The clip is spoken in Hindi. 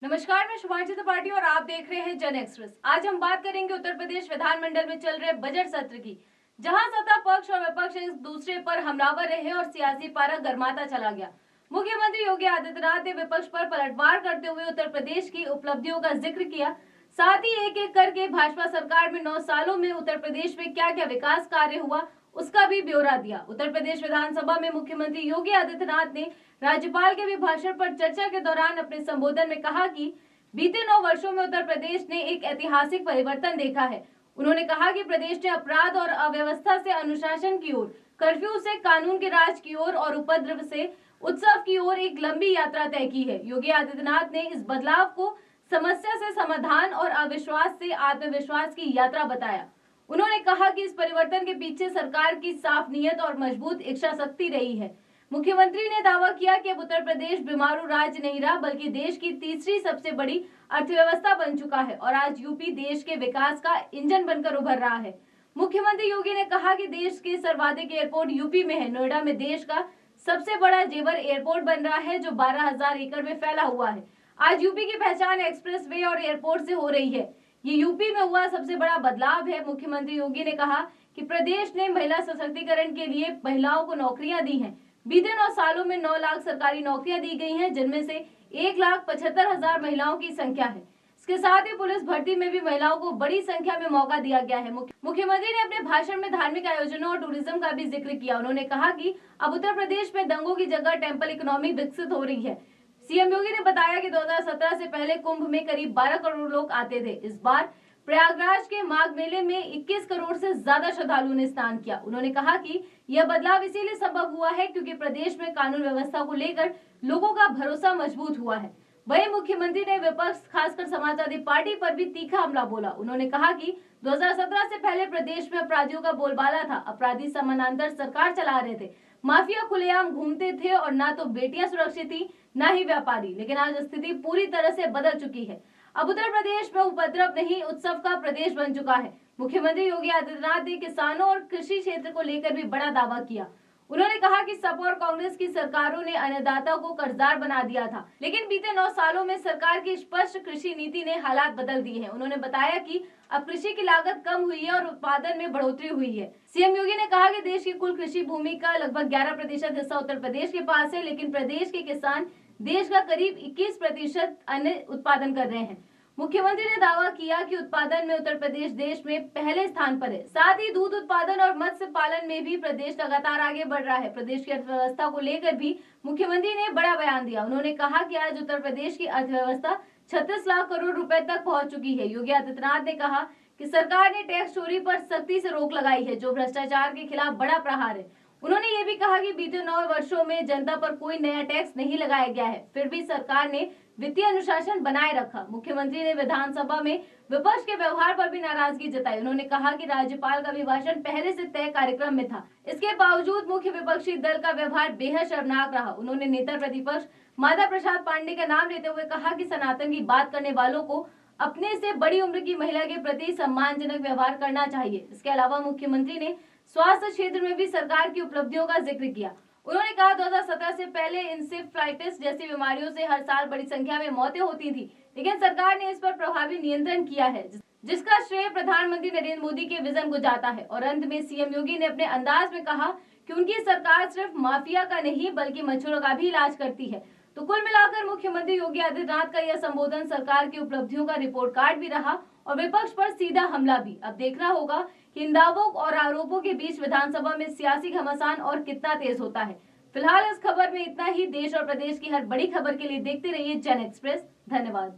नमस्कार, मैं शुभांशी त्रिपाठी और आप देख रहे हैं जन एक्सप्रेस। आज हम बात करेंगे उत्तर प्रदेश विधानमंडल में चल रहे बजट सत्र की, जहां सत्ता पक्ष और विपक्ष एक दूसरे पर हमलावर रहे और सियासी पारा गर्माता चला गया। मुख्यमंत्री योगी आदित्यनाथ ने विपक्ष पर पलटवार करते हुए उत्तर प्रदेश की उपलब्धियों का जिक्र किया। साथ ही एक एक करके भाजपा सरकार में 9 सालों में उत्तर प्रदेश में क्या क्या विकास कार्य हुआ उसका भी ब्यौरा दिया। उत्तर प्रदेश विधानसभा में मुख्यमंत्री योगी आदित्यनाथ ने राज्यपाल के अभिभाषण पर चर्चा के दौरान अपने संबोधन में कहा कि बीते 9 वर्षों में उत्तर प्रदेश ने एक ऐतिहासिक परिवर्तन देखा है। उन्होंने कहा कि प्रदेश ने अपराध और अव्यवस्था से अनुशासन की ओर, कर्फ्यू से कानून के राज की ओर और उपद्रव से उत्सव की ओर एक लंबी यात्रा तय की है। योगी आदित्यनाथ ने इस बदलाव को समस्या से समाधान और अविश्वास से आत्मविश्वास की यात्रा बताया। उन्होंने कहा कि इस परिवर्तन के पीछे सरकार की साफ नीयत और मजबूत इच्छा शक्ति रही है। मुख्यमंत्री ने दावा किया कि अब उत्तर प्रदेश बीमारू राज्य नहीं रहा, बल्कि देश की तीसरी सबसे बड़ी अर्थव्यवस्था बन चुका है और आज यूपी देश के विकास का इंजन बनकर उभर रहा है। मुख्यमंत्री योगी ने कहा कि देश के सर्वाधिक एयरपोर्ट यूपी में है। नोएडा में देश का सबसे बड़ा जेवर एयरपोर्ट बन रहा है, जो 12,000 एकड़ में फैला हुआ है। आज यूपी की पहचान एक्सप्रेस वे और एयरपोर्ट से हो रही है। ये यूपी में हुआ सबसे बड़ा बदलाव है। मुख्यमंत्री योगी ने कहा कि प्रदेश ने महिला सशक्तिकरण के लिए महिलाओं को नौकरियां दी हैं। बीते 9 सालों में 9 लाख सरकारी नौकरियां दी गई हैं, जिनमें से 1,75,000 महिलाओं की संख्या है। इसके साथ ही पुलिस भर्ती में भी महिलाओं को बड़ी संख्या में मौका दिया गया है। मुख्यमंत्री ने अपने भाषण में धार्मिक आयोजनों और टूरिज्म का भी जिक्र किया। उन्होंने कहा कि अब उत्तर प्रदेश में दंगों की जगह टेम्पल इकोनॉमी विकसित हो रही है। सीएम योगी ने बताया कि 2017 से पहले कुंभ में करीब 12 करोड़ लोग आते थे। इस बार प्रयागराज के माघ मेले में 21 करोड़ से ज्यादा श्रद्धालुओं ने स्नान किया। उन्होंने कहा कि यह बदलाव इसीलिए संभव हुआ है क्योंकि प्रदेश में कानून व्यवस्था को लेकर लोगों का भरोसा मजबूत हुआ है। वहीं मुख्यमंत्री ने विपक्ष, खासकर समाजवादी पार्टी पर भी तीखा हमला बोला। उन्होंने कहा कि 2017 से पहले प्रदेश में अपराधियों का बोलबाला था। अपराधी समानांतर सरकार चला रहे थे, माफिया खुलेआम घूमते थे और ना तो बेटियां सुरक्षित थी, ना ही व्यापारी। लेकिन आज स्थिति पूरी तरह से बदल चुकी है। अब उत्तर प्रदेश में उपद्रव नहीं, उत्सव का प्रदेश बन चुका है। मुख्यमंत्री योगी आदित्यनाथ ने किसानों और कृषि क्षेत्र को लेकर भी बड़ा दावा किया। उन्होंने कहा कि सपा और कांग्रेस की सरकारों ने अन्नदाता को कर्जदार बना दिया था, लेकिन बीते 9 सालों में सरकार की स्पष्ट कृषि नीति ने हालात बदल दिए हैं। उन्होंने बताया कि अब कृषि की लागत कम हुई है और उत्पादन में बढ़ोतरी हुई है। सीएम योगी ने कहा कि देश की कुल कृषि भूमि का लगभग 11% हिस्सा उत्तर प्रदेश के पास है, लेकिन प्रदेश के किसान देश का करीब 21% अन्न उत्पादन कर रहे हैं। मुख्यमंत्री ने दावा किया कि उत्पादन में उत्तर प्रदेश देश में पहले स्थान पर है। साथ ही दूध उत्पादन और मत्स्य पालन में भी प्रदेश लगातार आगे बढ़ रहा है। प्रदेश की अर्थव्यवस्था को लेकर भी मुख्यमंत्री ने बड़ा बयान दिया। उन्होंने कहा कि आज उत्तर प्रदेश की अर्थव्यवस्था 36 लाख करोड़ रुपए तक पहुंच चुकी है। योगी आदित्यनाथ ने कहा कि सरकार ने टैक्स चोरी पर सख्ती से रोक लगाई है, जो भ्रष्टाचार के खिलाफ बड़ा प्रहार है। उन्होंने ये भी कहा कि बीते 9 वर्षों में जनता पर कोई नया टैक्स नहीं लगाया गया है, फिर भी सरकार ने वित्तीय अनुशासन बनाए रखा। मुख्यमंत्री ने विधानसभा में विपक्ष के व्यवहार पर भी नाराजगी जताई। उन्होंने कहा कि राज्यपाल का अभिभाषण पहले से तय कार्यक्रम में था, इसके बावजूद मुख्य विपक्षी दल का व्यवहार बेहद शर्मनाक रहा। उन्होंने नेता प्रतिपक्ष माता प्रसाद पांडे का नाम लेते हुए कहा कि सनातन की बात करने वालों को अपने से बड़ी उम्र की महिला के प्रति सम्मानजनक व्यवहार करना चाहिए। इसके अलावा मुख्यमंत्री ने स्वास्थ्य क्षेत्र में भी सरकार की उपलब्धियों का जिक्र किया। उन्होंने कहा 2017 से पहले इंसेफ्लाइटिस जैसी बीमारियों से हर साल बड़ी संख्या में मौतें होती थी, लेकिन सरकार ने इस पर प्रभावी नियंत्रण किया है, जिसका श्रेय प्रधानमंत्री नरेंद्र मोदी के विजन को जाता है। और अंत में सीएम योगी ने अपने अंदाज में कहा कि उनकी सरकार सिर्फ माफिया का नहीं बल्कि मच्छरों का भी इलाज करती है। तो कुल मिलाकर मुख्यमंत्री योगी आदित्यनाथ का यह संबोधन सरकार की उपलब्धियों का रिपोर्ट कार्ड भी रहा और विपक्ष पर सीधा हमला भी। अब देखना होगा कि इन दावों और आरोपों के बीच विधानसभा में सियासी घमासान और कितना तेज होता है। फिलहाल इस खबर में इतना ही। देश और प्रदेश की हर बड़ी खबर के लिए देखते रहिए जन एक्सप्रेस। धन्यवाद।